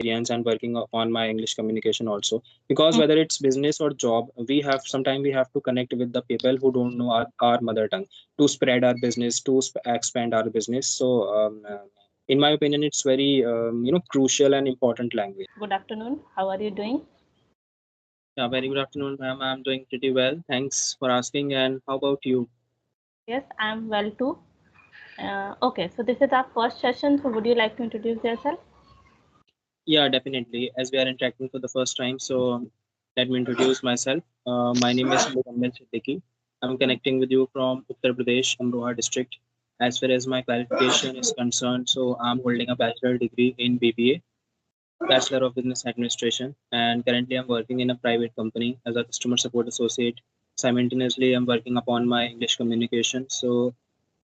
experience and working on my English communication also. Because whether it's business or job, we have sometimes we have to connect with the people who don't know our mother tongue to spread our business, to expand our business. So in my opinion, it's very crucial and important language. Good afternoon. How are you doing? Yeah, very good afternoon, ma'am. I'm doing pretty well. Thanks for asking. And how about you? Yes, I'm well too. Okay, so this is our first session. So would you like to introduce yourself? Yeah, definitely. As we are interacting for the first time, so let me introduce myself. My name is Muzammil Siddiqui. I'm connecting with you from Uttar Pradesh, Amroha district. As far as my qualification is concerned, so I'm holding a bachelor degree in BBA, Bachelor of Business Administration, and currently I'm working in a private company as a customer support associate. Simultaneously, I'm working upon my English communication. So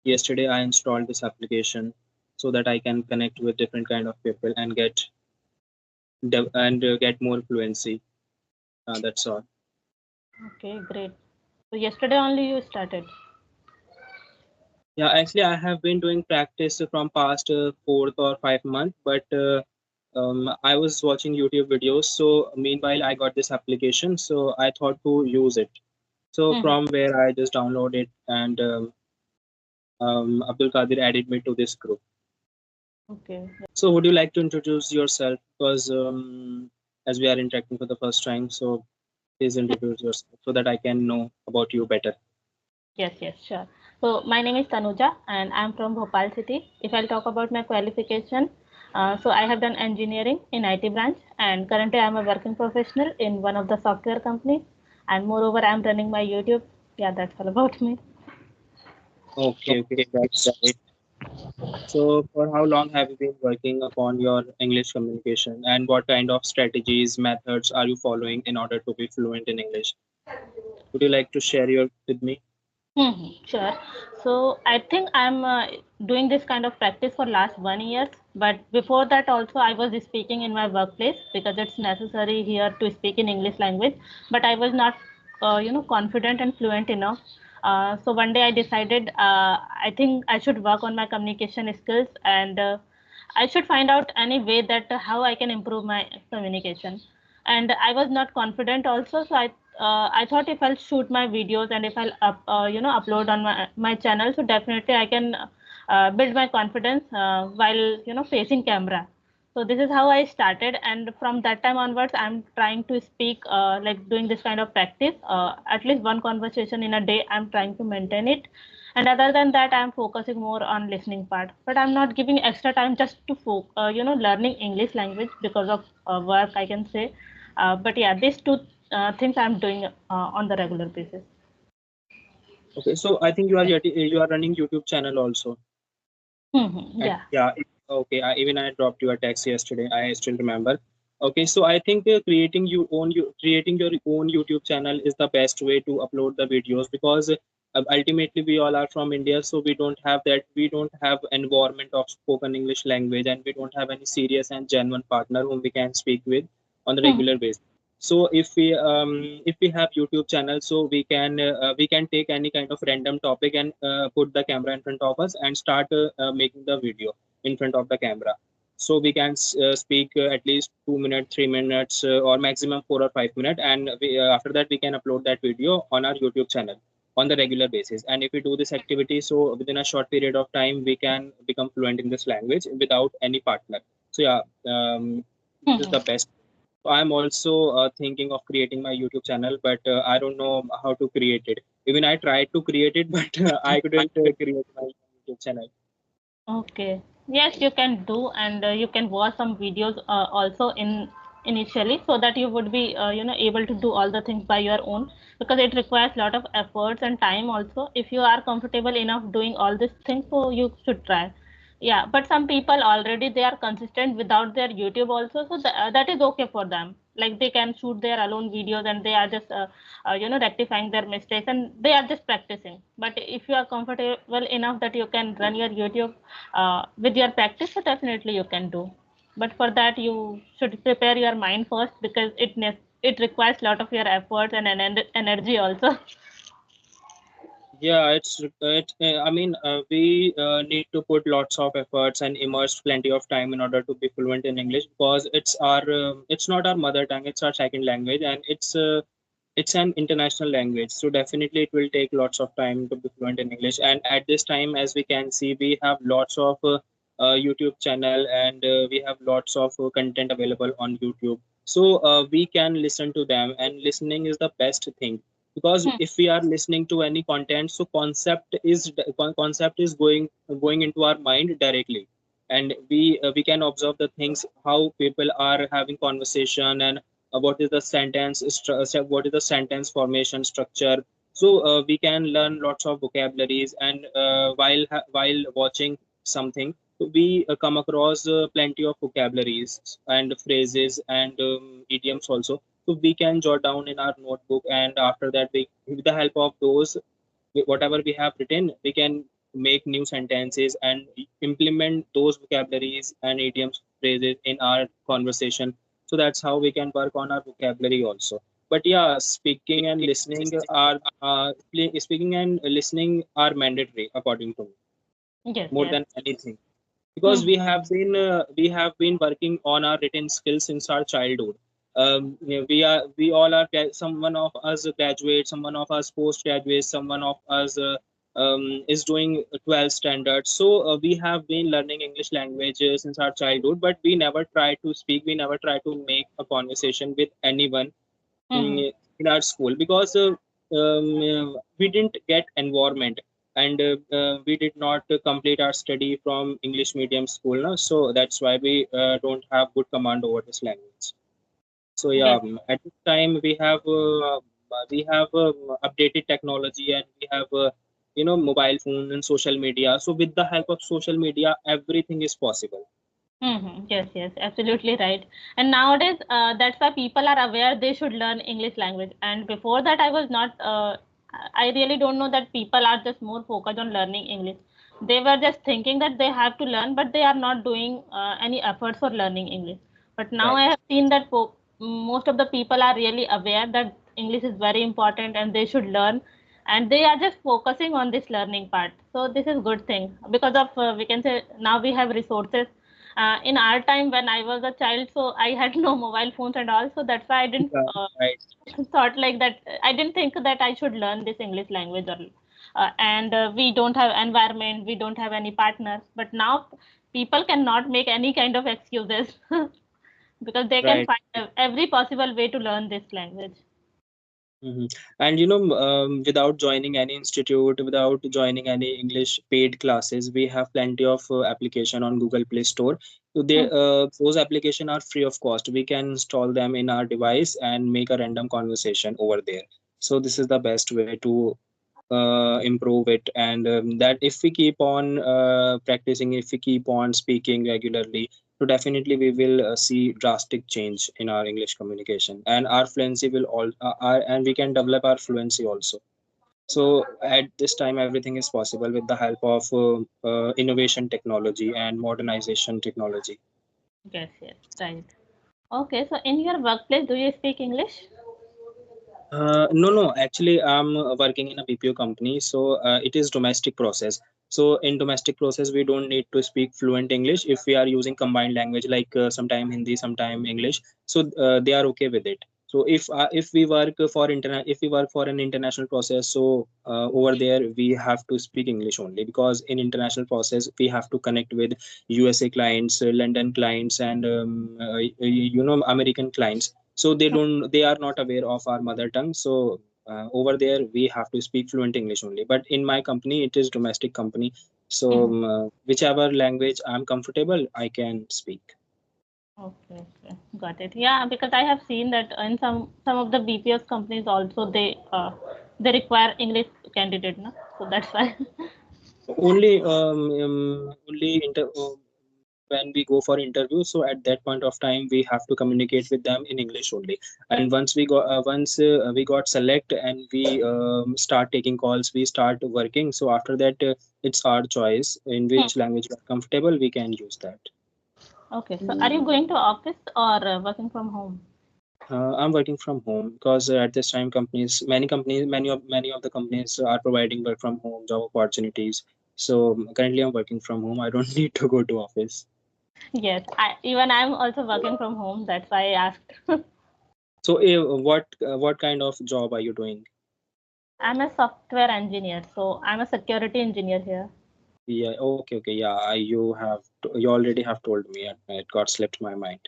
yesterday I installed this application so that I can connect with different kind of people and get more fluency. That's all. Okay, great. So yesterday only you started. Yeah, actually, I have been doing practice from past fourth or 5 months, but I was watching YouTube videos. So meanwhile, I got this application, so I thought to use it. So Mhm. from where I just downloaded, and Abdul Qadir added me to this group. Okay. So would you like to introduce yourself? Because as we are interacting for the first time, so please introduce yourself so that I can know about you better. Yes, yes, sure. So my name is Tanuja and I'm from Bhopal city. If I'll talk about my qualification, so I have done engineering in IT branch and currently I'm a working professional in one of the software companies and moreover I'm running my YouTube. Yeah, that's all about me. Okay, okay, that's great. So, for how long have you been working upon your English communication, and what kind of strategies, methods are you following in order to be fluent in English? Would you like to share your with me? Sure. So I think I'm doing this kind of practice for last 1 year. But before that, also I was speaking in my workplace because it's necessary here to speak in English language. But I was not, confident and fluent enough. So one day I decided I think I should work on my communication skills and I should find out any way that how I can improve my communication. And I was not confident also, so I thought if I'll shoot my videos and if I'll upload on my channel, so definitely I can build my confidence while facing camera. So this is how I started, and from that time onwards, I'm trying to speak like doing this kind of practice. At least one conversation in a day, I'm trying to maintain it, and other than that I'm focusing more on listening part, but I'm not giving extra time just to learning English language because of work, I can say. But yeah, these two things I'm doing on the regular basis. Okay, so I think you are running YouTube channel also. And Yeah. yeah, okay. Even I dropped you a text yesterday. I still remember. Okay, so I think creating your own YouTube channel is the best way to upload the videos because ultimately we all are from India, so we don't have environment of spoken English language, and we don't have any serious and genuine partner whom we can speak with on a regular basis. So if we have YouTube channel, so we can take any kind of random topic and put the camera in front of us and start making the video in front of the camera. So we can speak at least 2 minutes, 3 minutes, or maximum 4 or 5 minutes, and after that we can upload that video on our YouTube channel on the regular basis. And if we do this activity, so within a short period of time we can become fluent in this language without any partner. So yeah, this is the best. I'm also thinking of creating my YouTube channel, but I don't know how to create it. Even I tried to create it, but I couldn't create my YouTube channel. Okay. Yes, you can do, and you can watch some videos also in initially, so that you would be able to do all the things by your own, because it requires a lot of efforts and time also. If you are comfortable enough doing all these things, so you should try. Yeah, but some people already they are consistent without their YouTube also, so that is okay for them. Like they can shoot their alone videos and they are just rectifying their mistakes and they are just practicing. But if you are comfortable enough that you can run your YouTube with your practice, so definitely you can do. But for that you should prepare your mind first, because it requires a lot of your efforts and energy also. Yeah, I mean, we need to put lots of efforts and immerse plenty of time in order to be fluent in English, because it's not our mother tongue, it's our second language, and it's an international language. So definitely it will take lots of time to be fluent in English. And at this time, as we can see, we have lots of YouTube channel, and we have lots of content available on YouTube. So we can listen to them, and listening is the best thing, because Hmm. if we are listening to any content, so concept is going into our mind directly, and we can observe the things, how people are having conversation, and what is the what is the sentence formation structure. So we can learn lots of vocabularies, and while watching something, so we come across plenty of vocabularies and phrases and idioms also. So we can jot down in our notebook, and after that, we, with the help of those, whatever we have written, we can make new sentences and implement those vocabularies and idioms phrases in our conversation. So that's how we can work on our vocabulary also. But yeah, speaking and listening are mandatory according to me, Yes, more yes. than anything, because Hmm. we have been working on our written skills since our childhood. We all are someone of us graduate, someone of us postgraduate, someone of us is doing 12 standards. So we have been learning English language since our childhood, but we never try to speak, we never try to make a conversation with anyone Hmm. in our school, because we didn't get environment, and we did not complete our study from English medium school, no? So that's why we don't have good command over this language. So yeah, Yes. at this time we have updated technology, and we have mobile phone and social media. So with the help of social media, everything is possible. Yes, yes, absolutely right. And nowadays, that's why people are aware they should learn English language. And before that, I was not. I really don't know that people are just more focused on learning English. They were just thinking that they have to learn, but they are not doing any efforts for learning English. But now I Right, have seen that most of the people are really aware that English is very important and they should learn, and they are just focusing on this learning part. So this is good thing because of we can say now we have resources in our time when I was a child, so I had no mobile phones and all, so that's why I didn't yeah, right, thought like that. I didn't think that I should learn this English language, or and we don't have environment, we don't have any partners. But now people cannot make any kind of excuses because they can right. find every possible way to learn this language. Mhm. And without joining any institute, without joining any English paid classes, we have plenty of application on Google Play Store. So Hmm. those application are free of cost. We can install them in our device and make a random conversation over there. So this is the best way to improve it. And that if we keep on practicing, if we keep on speaking regularly, so definitely we will see drastic change in our English communication, and our fluency will and we can develop our fluency also. So at this time, everything is possible with the help of innovation technology and modernization technology. Yes, yes, right. Okay, so in your workplace, do you speak English? No, no. Actually, I'm working in a BPO company, so it is domestic process. So in domestic process, we don't need to speak fluent English if we are using combined language, like sometime Hindi, sometime English. So they are okay with it. So if we work for if we work for an international process, so over there we have to speak English only, because in international process we have to connect with USA clients, London clients, and American clients. So they are not aware of our mother tongue. So over there we have to speak fluent English only. But in my company, it is domestic company, so Mhm. whichever language I'm comfortable, I can speak. Okay, okay, got it. Yeah, because I have seen that in some of the BPS companies also they require English candidate, no? So that's why. Only when we go for interview, so at that point of time we have to communicate with them in English only. And once we got select, and we start taking calls, we start working. So after that, it's our choice in Hmm. which language we are comfortable, we can use that. Okay, so are you going to office or working from home? I'm working from home because at this time many of the companies are providing work from home job opportunities. So currently I'm working from home. I don't need to go to office. Yes, even I'm also working from home. That's why I asked. So what kind of job are you doing? I'm a software engineer, so I'm a security engineer here. Yeah, okay, okay, yeah. You already have told me. It got slipped my mind.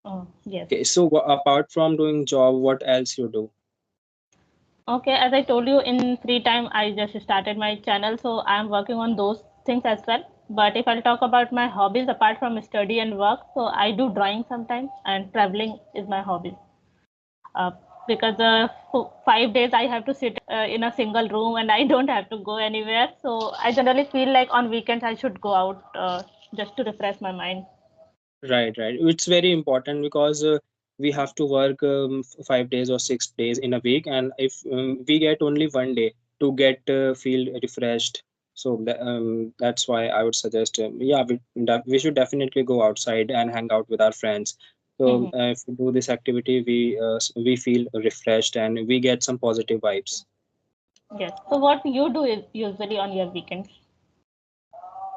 Oh, yes. Okay, so apart from doing job, what else you do? Okay, as I told you, in free time, I just started my channel, so I'm working on those things as well. But if I'll talk about my hobbies apart from study and work, so I do drawing sometimes, and traveling is my hobby. Uh, because 5 days I have to sit in a single room and I don't have to go anywhere. So I generally feel like on weekends I should go out just to refresh my mind. Right, right. It's very important because we have to work 5 days or 6 days in a week, and if we get only one day to get feel refreshed, so that's why I would suggest, yeah, we should definitely go outside and hang out with our friends. So Mhm. if we do this activity, we feel refreshed and we get some positive vibes. Yes. So what you do is usually on your weekends?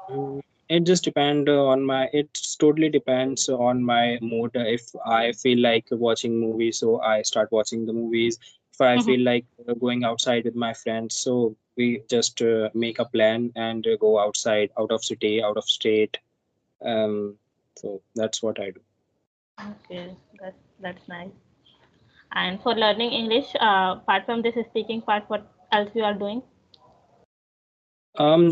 Mm, It just depend on my. It totally depends on my mood. If I feel like watching movies, so I start watching the movies. If I Mhm. feel like going outside with my friends, so we just make a plan and go outside, out of city, out of state. So that's what I do. Okay, that's nice. And for learning English, apart from this speaking part, what else you are doing?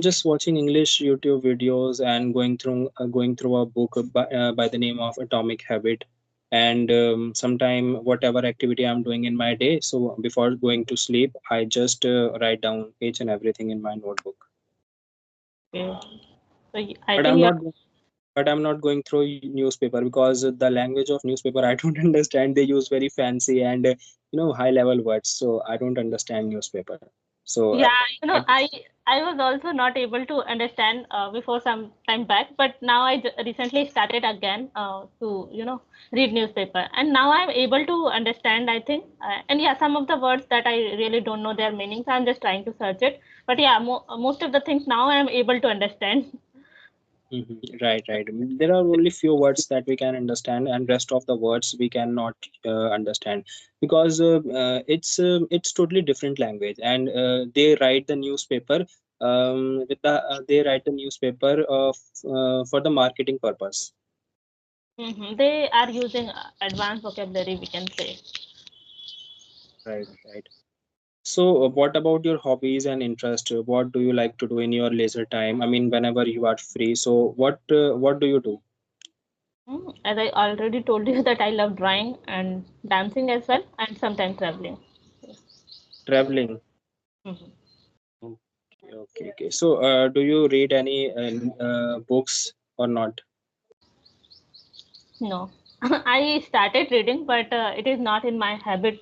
Just watching English YouTube videos and going through a book by the name of Atomic Habit, and sometime whatever activity I'm doing in my day. So before going to sleep, I just write down each and everything in my notebook. Okay. So I But think I'm you're. not but I'm not going through newspaper because the language of newspaper I don't understand. They use very fancy and high level words, so I don't understand newspaper. So Yeah, at I was also not able to understand before some time back, but now recently started again to read newspaper, and now I'm able to understand. I think, and yeah, some of the words that I really don't know their meanings, I'm just trying to search it. But yeah, most of the things now I'm able to understand. Right, right. There are only few words that we can understand, and rest of the words we cannot understand because it's totally different language, and they write the newspaper they write the newspaper for the marketing purpose. They are using advanced vocabulary, we can say. Right, right. So, what about your hobbies and interest? What do you like to do in your leisure time? I mean, whenever you are free. So, what do you do? As I already told you that I love drawing and dancing as well, and sometimes traveling. Traveling. Mhm. Okay, okay, okay. So, do you read any books or not? No, I started reading, but it is not in my habit.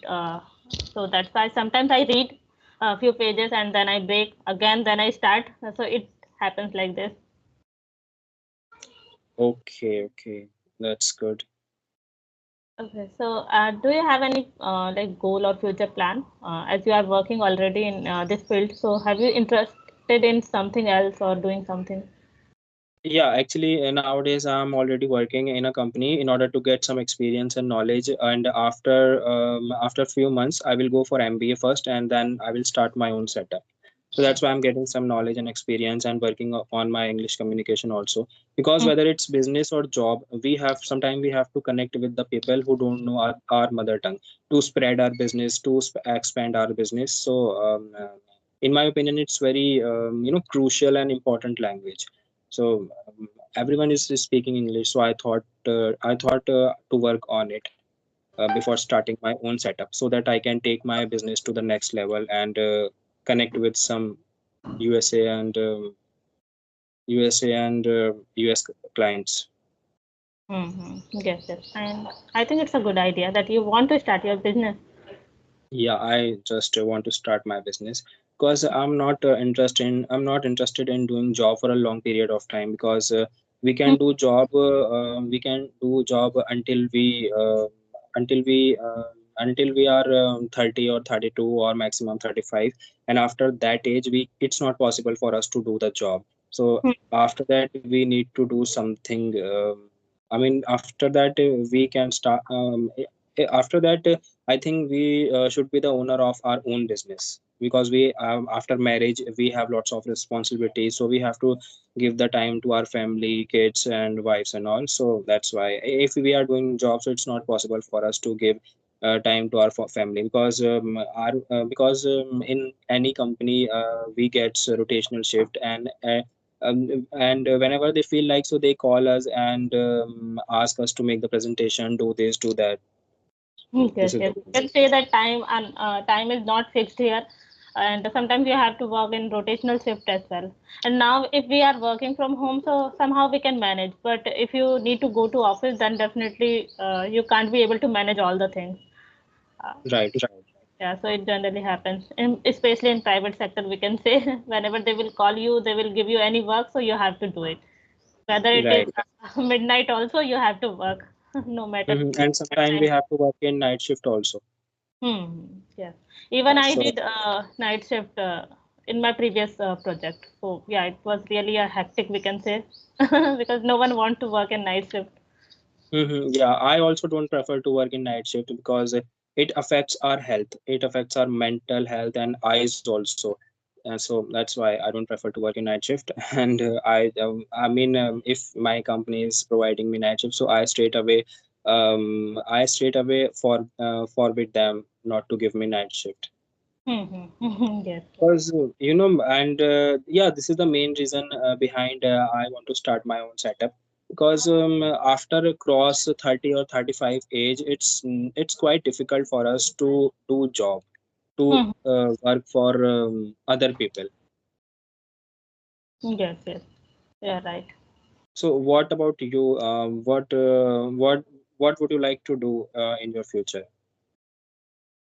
So that's why sometimes I read a few pages and then I break again, then I start. So it happens like this. Okay, okay, that's good. Okay, so do you have any like goal or future plan as you are working already in this field? So have you interested in something else or doing something? Yeah, actually, nowadays I'm already working in a company in order to get some experience and knowledge. And after few months, I will go for MBA first, and then I will start my own setup. So that's why I'm getting some knowledge and experience and working on my English communication also. Because Mm. whether it's business or job, we have to connect with the people who don't know our mother tongue to spread our business, to expand our business. So in my opinion, it's very crucial and important language. So everyone is speaking English. So I thought to work on it before starting my own setup so that I can take my business to the next level and connect with some USA and USA and US clients. Yes, yes. And I think it's a good idea that you want to start your business. Yeah, I just want to start my business because I'm not interested in doing job for a long period of time because we can do job until we until we are 30 or 32 or maximum 35, and after that age we it's not possible for us to do the job. So after that we need to do something. I mean, after that we can start. After that, I think we should be the owner of our own business, because we after marriage we have lots of responsibilities. So we have to give the time to our family, kids, and wives and all. So that's why if we are doing jobs, so it's not possible for us to give time to our family, because in any company we get rotational shift, and whenever they feel like, so they call us and ask us to make the presentation, do this, do that. So Yes, this is yes. the You can say that time is not fixed here, and sometimes you have to work in rotational shift as well. And now, if we are working from home, so somehow we can manage. But if you need to go to office, then definitely you can't be able to manage all the things. Uh, right, right, yeah, so it generally happens, especially in private sector. We can say whenever they will call you, they will give you any work, so you have to do it. Whether it is right. midnight, also you have to work, no matter And what sometimes we time. have to work in night shift also. Yes. Even I So did night shift in my previous project. So yeah, it was really a hectic, we can say, because no one want to work in night shift. yeah, I also don't prefer to work in night shift, because it affects our health. It affects our mental health and eyes also. So that's why I don't prefer to work in night shift. And I mean, if my company is providing me night shift, so I straight away forbid them not to give me night shift. Yes. Because and yeah, this is the main reason behind I want to start my own setup. Because after a cross 30 or 35 age, it's quite difficult for us to do job, to Mhm. work for other people. Yes, yes. Yeah, right. So what about you? What would you like to do in your future?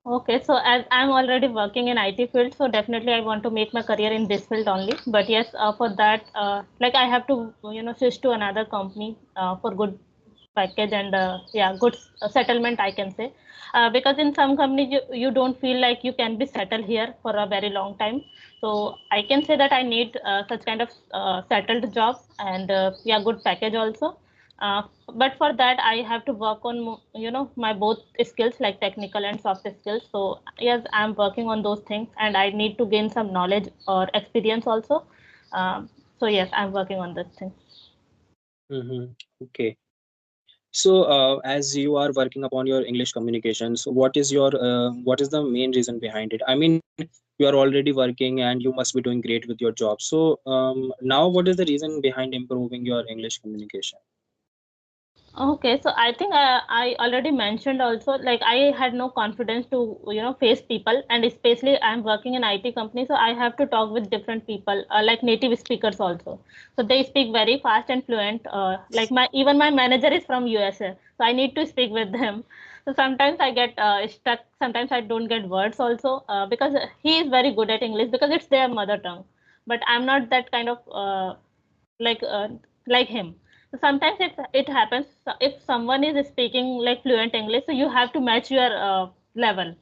Okay, so as I'm already working in IT field, so definitely I want to make my career in this field only. But yes, for that, like I have to, switch to another company for good package and yeah, good settlement, I can say. Because in some companies you don't feel like you can be settled here for a very long time. So I can say that I need such kind of settled job and yeah, good package also. But for that I have to work on my both skills like technical and soft skills. So yes, I'm working on those things and I need to gain some knowledge or experience also. So yes, I'm working on this thing. Mm-hmm. Okay. So, as you are working upon your English communications, what is the main reason behind it? I mean, you are already working and you must be doing great with your job. So, now what is the reason behind improving your English communication? Okay, so I think I already mentioned also, like I had no confidence to, face people, and especially I'm working in IT company, so I have to talk with different people, like native speakers also. So they speak very fast and fluent. Like even my manager is from USA, so I need to speak with them. So sometimes I get stuck. Sometimes I don't get words also because he is very good at English because it's their mother tongue, but I'm not that kind of like uh, like him. So sometimes it happens if someone is speaking like fluent English, so you have to match your level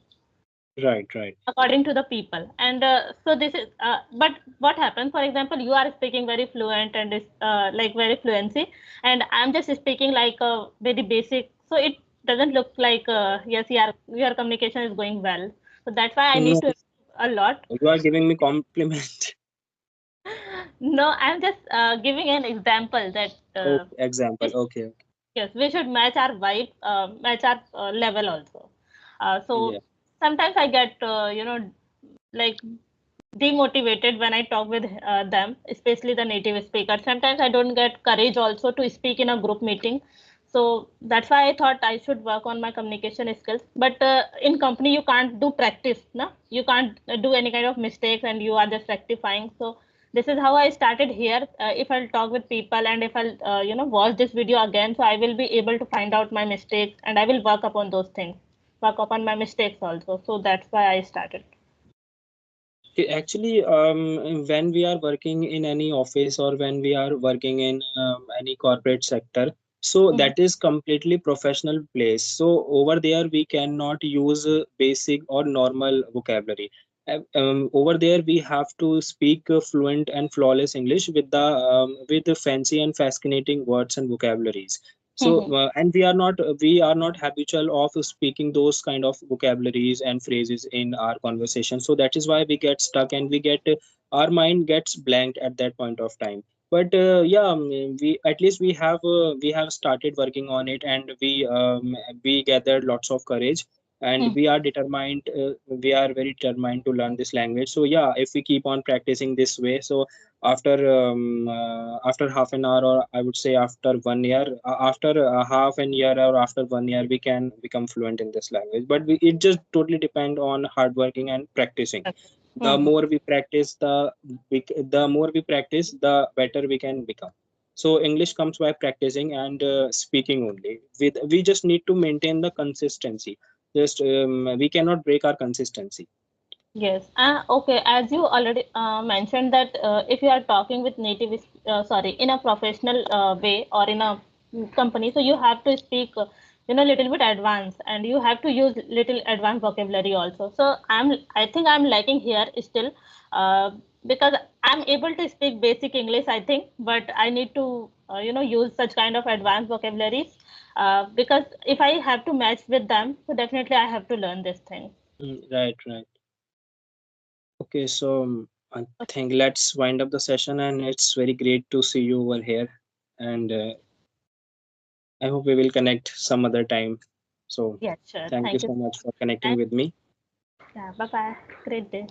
Right, right. according to the people. And so this is but what happens, for example, you are speaking very fluent and is like very fluency, and I'm just speaking like very basic, so it doesn't look like yes, your communication is going well. So that's why I need No, to improve a lot. you are giving me compliment. No, I'm just giving an example that Oh, example. we Okay, okay. yes, we should match our vibe, match our level also. So Yeah. sometimes I get, like demotivated when I talk with them, especially the native speakers. Sometimes I don't get courage also to speak in a group meeting. So that's why I thought I should work on my communication skills. But in company, you can't do practice, no? You can't do any kind of mistakes and you are just rectifying. So this is how I started here. If I'll talk with people and if I'll, watch this video again, so I will be able to find out my mistakes and I will work upon those things, work upon my mistakes also. So that's why I started. Okay, actually, when we are working in any office or when we are working in any corporate sector, So Mhm. that is completely professional place. So over there we cannot use basic or normal vocabulary. Over there we have to speak fluent and flawless English with the fancy and fascinating words and vocabularies. So Mhm. and we are not habitual of speaking those kind of vocabularies and phrases in our conversation. So that is why we get stuck and we get our mind gets blanked at that point of time. But yeah, we at least we have started working on it, and we gathered lots of courage, and Mhm. we are very determined to learn this language. So yeah, if we keep on practicing this way, so after half an hour, or I would say after 1 year, after half an year or after 1 year, we can become fluent in this language. But it just totally depend on hard working and practicing. The Mhm. more we practice, the more we practice, the better we can become. So English comes by practicing and speaking only. We just need to maintain the consistency. Just we cannot break our consistency. Yes. Okay. As you already mentioned that if you are talking with sorry, in a professional way or in a company, so you have to speak, little bit advanced, and you have to use little advanced vocabulary also. So I think I'm lacking here still, uh, because I'm able to speak basic English, I think, but I need to, use such kind of advanced vocabularies, because if I have to match with them, so definitely I have to learn this thing. Right, right. Okay, so I think let's wind up the session, and it's very great to see you over here. And I hope we will connect some other time. So Yeah, sure. thank you Thank you so so much for much. connecting with me. Yeah, bye bye. Great day.